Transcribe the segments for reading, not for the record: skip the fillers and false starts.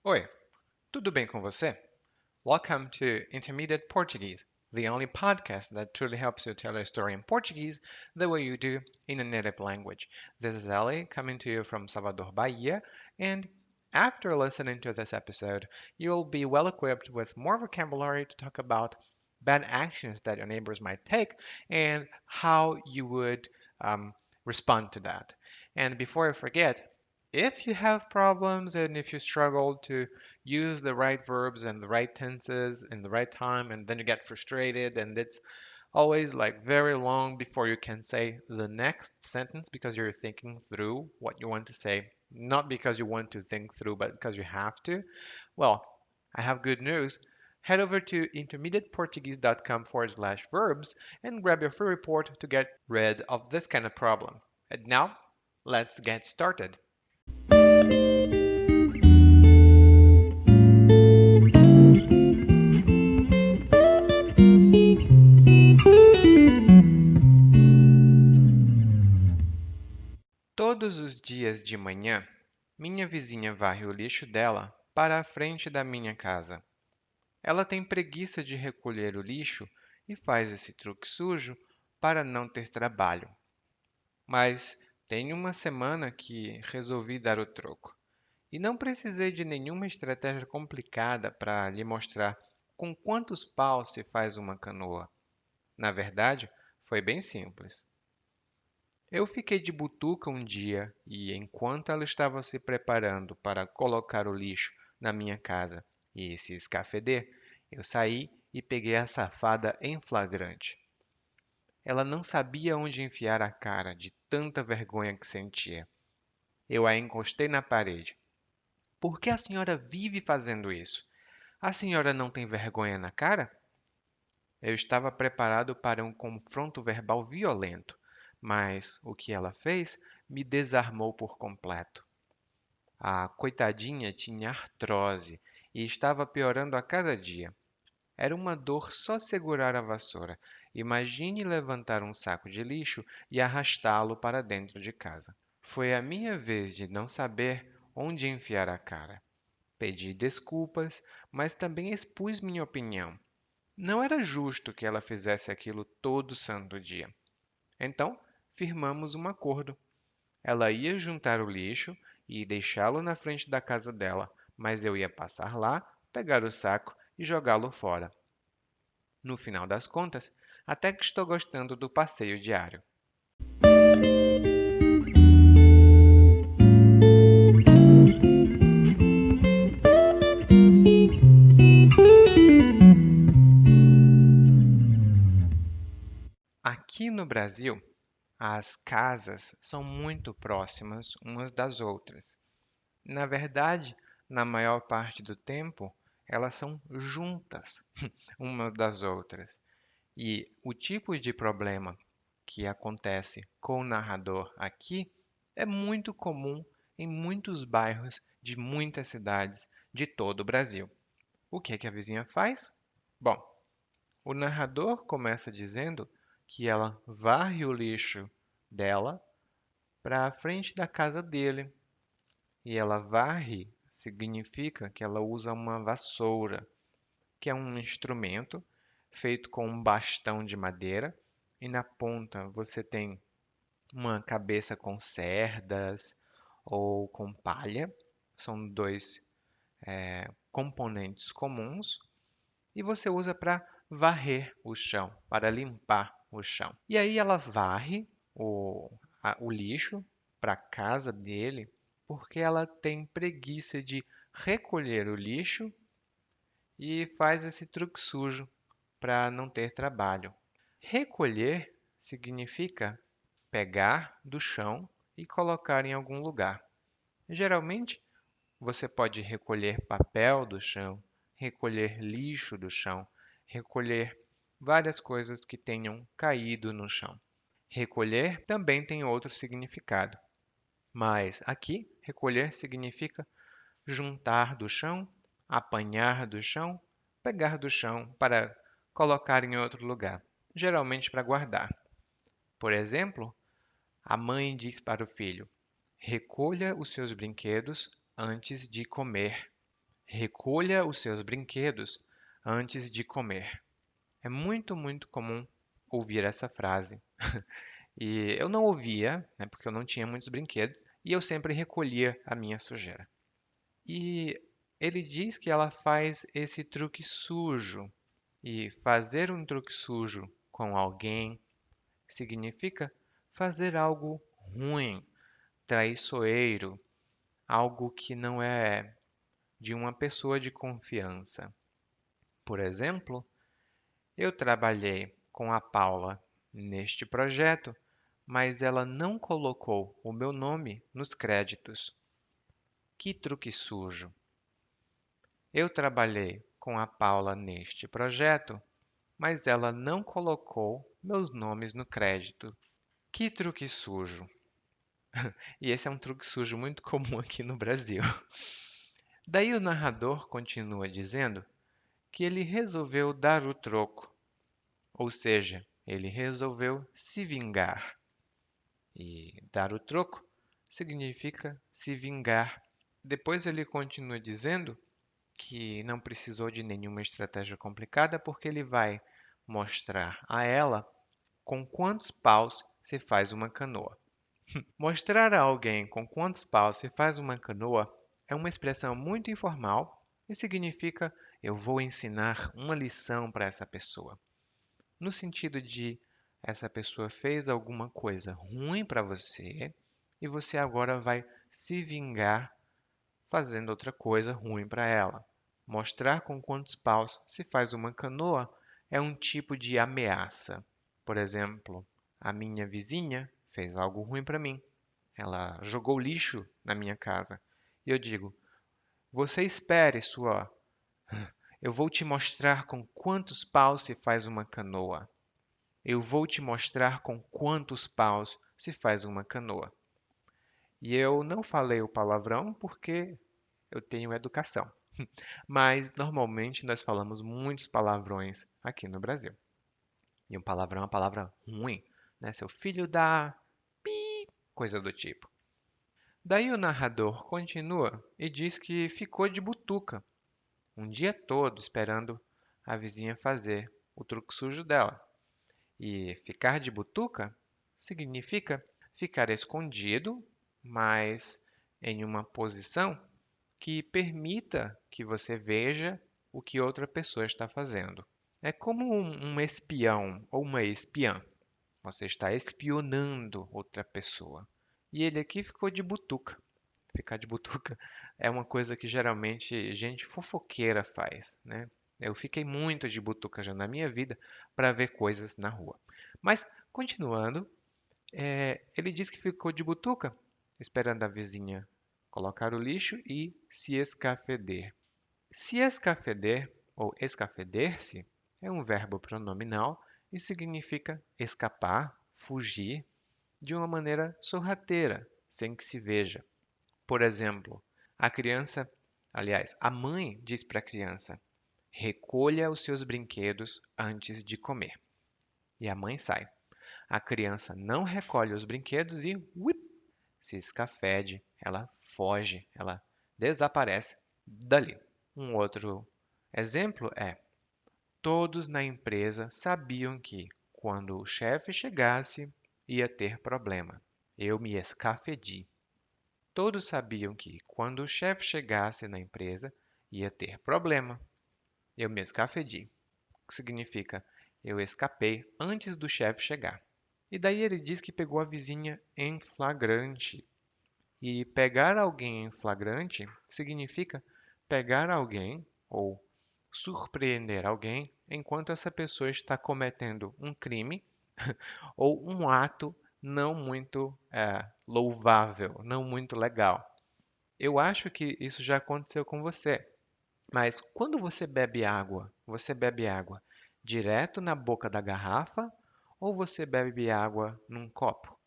Oi, tudo bem com você? Welcome to Intermediate Portuguese, the only podcast that truly helps you tell a story in Portuguese the way you do in a native language. This is Ali coming to you from Salvador, Bahia, and after listening to this episode, you'll be well equipped with more vocabulary to talk about bad actions that your neighbors might take and how you would um, respond to that. And before I forget, if you have problems and if you struggle to use the right verbs and the right tenses in the right time, and then you get frustrated, and it's always like very long before you can say the next sentence because you're thinking through what you want to say, not because you want to think through, but because you have to. Well, I have good news. Head over to intermediateportuguese.com/verbs and grab your free report to get rid of this kind of problem. And now, let's get started. Todos os dias de manhã, minha vizinha varre o lixo dela para a frente da minha casa. Ela tem preguiça de recolher o lixo e faz esse truque sujo para não ter trabalho. Mas tem uma semana que resolvi dar o troco. E não precisei de nenhuma estratégia complicada para lhe mostrar com quantos paus se faz uma canoa. Na verdade, foi bem simples. Eu fiquei de butuca um dia e, enquanto ela estava se preparando para colocar o lixo na minha casa e se escafeder, eu saí e peguei a safada em flagrante. Ela não sabia onde enfiar a cara de tanta vergonha que sentia. Eu a encostei na parede. Por que a senhora vive fazendo isso? A senhora não tem vergonha na cara? Eu estava preparado para um confronto verbal violento, mas o que ela fez me desarmou por completo. A coitadinha tinha artrose e estava piorando a cada dia. Era uma dor só segurar a vassoura. Imagine levantar um saco de lixo e arrastá-lo para dentro de casa. Foi a minha vez de não saber onde enfiar a cara. Pedi desculpas, mas também expus minha opinião. Não era justo que ela fizesse aquilo todo santo dia. Então, firmamos um acordo. Ela ia juntar o lixo e deixá-lo na frente da casa dela, mas eu ia passar lá, pegar o saco e jogá-lo fora. No final das contas, até que estou gostando do passeio diário. Aqui no Brasil, as casas são muito próximas umas das outras. Na verdade, na maior parte do tempo, elas são juntas umas das outras. E o tipo de problema que acontece com o narrador aqui é muito comum em muitos bairros de muitas cidades de todo o Brasil. O que é que a vizinha faz? Bom, o narrador começa dizendo que ela varre o lixo dela para a frente da casa dele. E ela varre significa que ela usa uma vassoura, que é um instrumento feito com um bastão de madeira e na ponta você tem uma cabeça com cerdas ou com palha. São dois componentes comuns e você usa para varrer o chão, para limpar o chão. E aí ela varre o lixo para a casa dele porque ela tem preguiça de recolher o lixo e faz esse truque sujo para não ter trabalho. Recolher significa pegar do chão e colocar em algum lugar. Geralmente, você pode recolher papel do chão, recolher lixo do chão, recolher várias coisas que tenham caído no chão. Recolher também tem outro significado, mas aqui recolher significa juntar do chão, apanhar do chão, pegar do chão para colocar em outro lugar, geralmente para guardar. Por exemplo, a mãe diz para o filho: recolha os seus brinquedos antes de comer. Recolha os seus brinquedos antes de comer. É muito, muito comum ouvir essa frase. E eu não ouvia, né, porque eu não tinha muitos brinquedos, e eu sempre recolhia a minha sujeira. E ele diz que ela faz esse truque sujo. E fazer um truque sujo com alguém significa fazer algo ruim, traiçoeiro, algo que não é de uma pessoa de confiança. Por exemplo, eu trabalhei com a Paula neste projeto, mas ela não colocou o meu nome nos créditos. Que truque sujo! Eu trabalhei com a Paula neste projeto, mas ela não colocou meus nomes no crédito. Que truque sujo! E esse é um truque sujo muito comum aqui no Brasil. Daí o narrador continua dizendo que ele resolveu dar o troco, ou seja, ele resolveu se vingar. E dar o troco significa se vingar. Depois ele continua dizendo que não precisou de nenhuma estratégia complicada porque ele vai mostrar a ela com quantos paus se faz uma canoa. Mostrar a alguém com quantos paus se faz uma canoa é uma expressão muito informal e significa eu vou ensinar uma lição para essa pessoa. No sentido de essa pessoa fez alguma coisa ruim para você e você agora vai se vingar fazendo outra coisa ruim para ela. Mostrar com quantos paus se faz uma canoa é um tipo de ameaça. Por exemplo, a minha vizinha fez algo ruim para mim. Ela jogou lixo na minha casa. E eu digo: Você espere, sua. Eu vou te mostrar com quantos paus se faz uma canoa. Eu vou te mostrar com quantos paus se faz uma canoa. E eu não falei o palavrão porque eu tenho educação. Mas normalmente nós falamos muitos palavrões aqui no Brasil. E um palavrão é uma palavra ruim, né? Seu filho da coisa do tipo. Daí o narrador continua e diz que ficou de butuca um dia todo esperando a vizinha fazer o truque sujo dela. E ficar de butuca significa ficar escondido, mas em uma posição que permita que você veja o que outra pessoa está fazendo. É como um espião ou uma espiã. Você está espionando outra pessoa. E ele aqui ficou de butuca. Ficar de butuca é uma coisa que geralmente gente fofoqueira faz, né? Eu fiquei muito de butuca já na minha vida para ver coisas na rua. Mas, continuando, ele diz que ficou de butuca, esperando a vizinha colocar o lixo e se escafeder. Se escafeder ou escafeder-se é um verbo pronominal e significa escapar, fugir de uma maneira sorrateira, sem que se veja. Por exemplo, a mãe diz para a criança: recolha os seus brinquedos antes de comer. E a mãe sai. A criança não recolhe os brinquedos e se escafede, ela foge, ela desaparece dali. Um outro exemplo é: todos na empresa sabiam que, quando o chefe chegasse, ia ter problema. Eu me escafedi. Todos sabiam que, quando o chefe chegasse na empresa, ia ter problema. Eu me escafedi, que significa eu escapei antes do chefe chegar. E daí ele diz que pegou a vizinha em flagrante. E pegar alguém em flagrante significa pegar alguém ou surpreender alguém enquanto essa pessoa está cometendo um crime ou um ato não muito louvável, não muito legal. Eu acho que isso já aconteceu com você, mas quando você bebe água direto na boca da garrafa ou você bebe água num copo?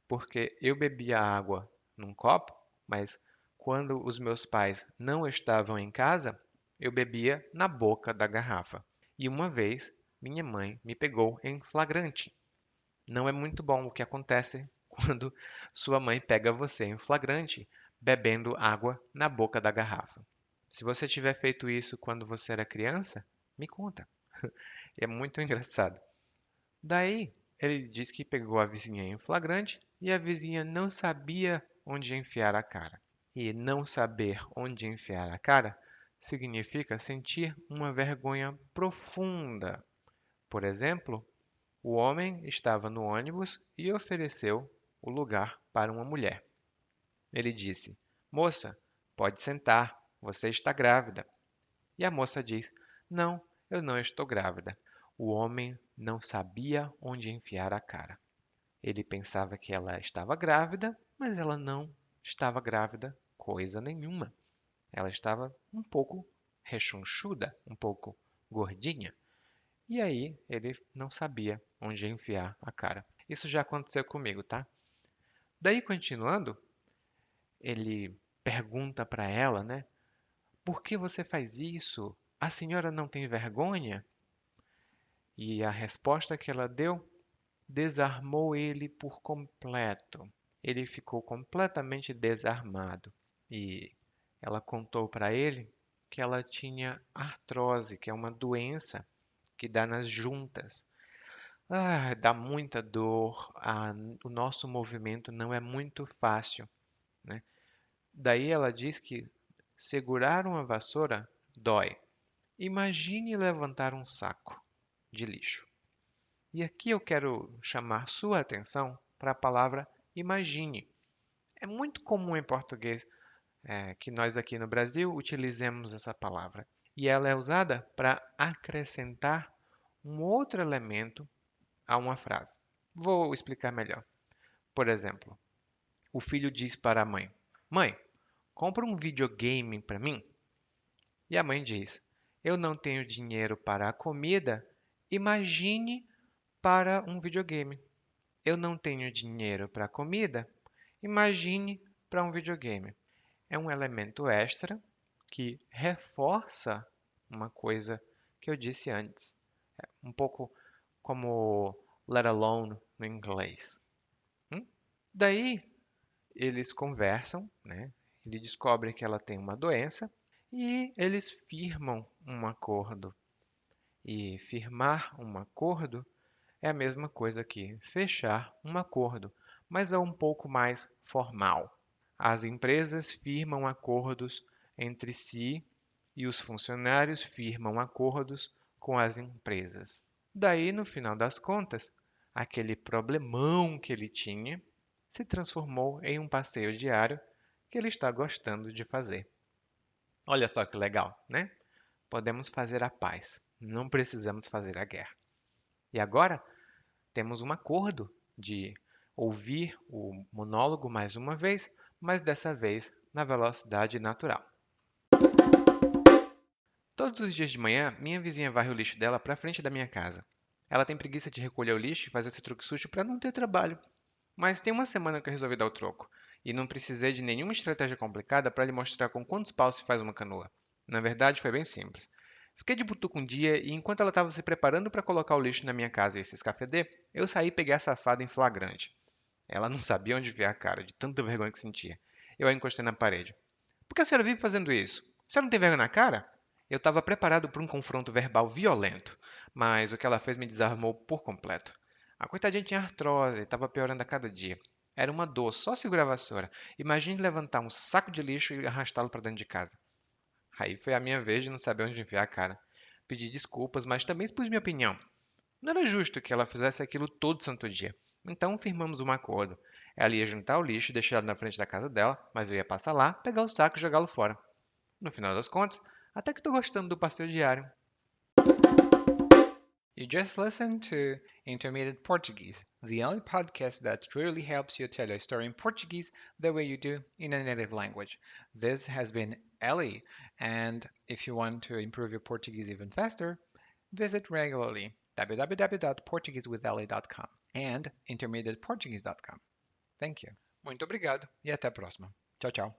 Porque eu bebia água num copo, mas quando os meus pais não estavam em casa, eu bebia na boca da garrafa. E uma vez minha mãe me pegou em flagrante. Não é muito bom o que acontece quando sua mãe pega você em flagrante bebendo água na boca da garrafa. Se você tiver feito isso quando você era criança, me conta. É muito engraçado. Daí, ele diz que pegou a vizinha em flagrante e a vizinha não sabia onde enfiar a cara. E não saber onde enfiar a cara significa sentir uma vergonha profunda. Por exemplo, o homem estava no ônibus e ofereceu o lugar para uma mulher. Ele disse: Moça, pode sentar, você está grávida. E a moça diz: Não, eu não estou grávida. O homem não sabia onde enfiar a cara. Ele pensava que ela estava grávida, mas ela não estava grávida coisa nenhuma. Ela estava um pouco rechonchuda, um pouco gordinha. E aí ele não sabia onde enfiar a cara. Isso já aconteceu comigo, tá? Daí, continuando, ele pergunta para ela, né? Por que você faz isso? A senhora não tem vergonha? E a resposta que ela deu desarmou ele por completo. Ele ficou completamente desarmado. E ela contou para ele que ela tinha artrose, que é uma doença que dá nas juntas. Ah, dá muita dor, o nosso movimento não é muito fácil, né? Daí ela diz que segurar uma vassoura dói. Imagine levantar um saco de lixo. E aqui eu quero chamar sua atenção para a palavra imagine. É muito comum em português que nós aqui no Brasil utilizemos essa palavra. E ela é usada para acrescentar um outro elemento a uma frase. Vou explicar melhor. Por exemplo, o filho diz para a mãe: Mãe, compra um videogame para mim. E a mãe diz: Eu não tenho dinheiro para a comida, imagine para um videogame. Eu não tenho dinheiro para a comida, imagine para um videogame. É um elemento extra que reforça uma coisa que eu disse antes. É um pouco como let alone no inglês. Hum? Daí eles conversam, né? Ele descobre que ela tem uma doença e eles firmam um acordo. E firmar um acordo é a mesma coisa que fechar um acordo, mas é um pouco mais formal. As empresas firmam acordos entre si e os funcionários firmam acordos com as empresas. Daí, no final das contas, aquele problemão que ele tinha se transformou em um passeio diário que ele está gostando de fazer. Olha só que legal, né? Podemos fazer a paz, não precisamos fazer a guerra. E agora temos um acordo de ouvir o monólogo mais uma vez, mas dessa vez na velocidade natural. Todos os dias de manhã, minha vizinha varre o lixo dela para frente da minha casa. Ela tem preguiça de recolher o lixo e fazer esse truque sujo para não ter trabalho. Mas tem uma semana que eu resolvi dar o troco, e não precisei de nenhuma estratégia complicada para lhe mostrar com quantos paus se faz uma canoa. Na verdade, foi bem simples. Fiquei de butuca um dia e enquanto ela estava se preparando para colocar o lixo na minha casa e se escafeder, eu saí e peguei a safada em flagrante. Ela não sabia onde ver a cara, de tanta vergonha que sentia. Eu a encostei na parede. Por que a senhora vive fazendo isso? A senhora não tem vergonha na cara? Eu estava preparado para um confronto verbal violento, mas o que ela fez me desarmou por completo. A coitadinha tinha artrose e estava piorando a cada dia. Era uma dor só segurar a vassoura. Imagine levantar um saco de lixo e arrastá-lo para dentro de casa. Aí foi a minha vez de não saber onde enfiar a cara. Pedi desculpas, mas também expus minha opinião. Não era justo que ela fizesse aquilo todo santo dia. Então firmamos um acordo. Ela ia juntar o lixo e deixá-lo na frente da casa dela, mas eu ia passar lá, pegar o saco e jogá-lo fora. No final das contas, até que estou gostando do passeio diário. You just listened to Intermediate Portuguese, the only podcast that truly helps you tell a story in Portuguese the way you do in a native language. This has been Ellie, and if you want to improve your Portuguese even faster, visit regularly www.portuguesewithellie.com and intermediateportuguese.com. Thank you. Muito obrigado e até a próxima. Tchau, tchau.